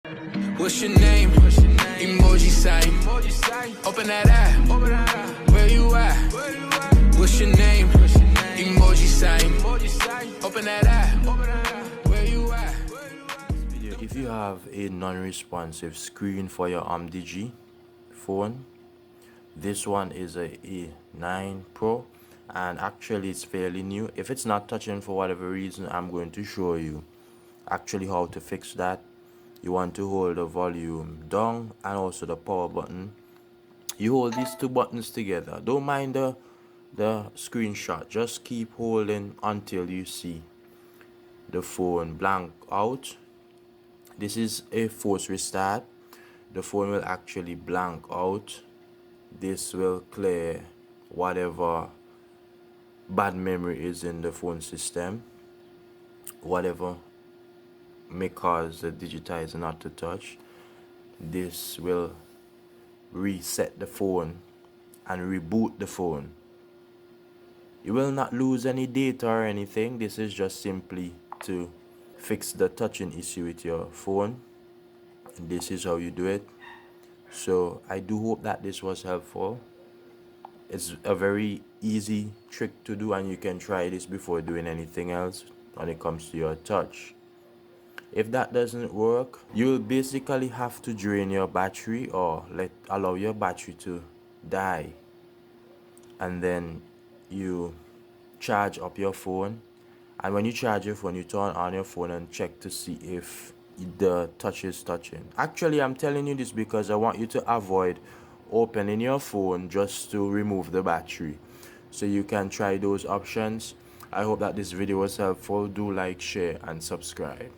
What's your name? Emoji sign. Open that app. Where you at? What's your name? Emoji sign. Open that app. Where you at? If you have a non-responsive screen for your umidigi phone, this one is a A9 Pro, and actually it's fairly new. If it's not touching for whatever reason, I'm going to show you actually how to fix that. You want to hold the volume down and also the power button. You hold these two buttons together. Don't mind the screenshot, just keep holding until you see the phone blank out. This is a force restart. The phone will actually blank out. This will clear whatever bad memory is in the phone system, whatever may cause the digitizer not to touch. This will reset the phone and reboot the phone. You will not lose any data or anything. This is just simply to fix the touching issue with your phone. And this is how you do it. So I do hope that this was helpful. It's a very easy trick to do, and you can try this before doing anything else when it comes to your touch. If that doesn't work, you'll basically have to drain your battery or allow your battery to die, and then you charge up your phone. And when you charge your phone, you turn on your phone and check to see if the touch is touching. Actually, I'm telling you this because I want you to avoid opening your phone just to remove the battery. So you can try those options. I hope that this video was helpful. Do like, share, and subscribe.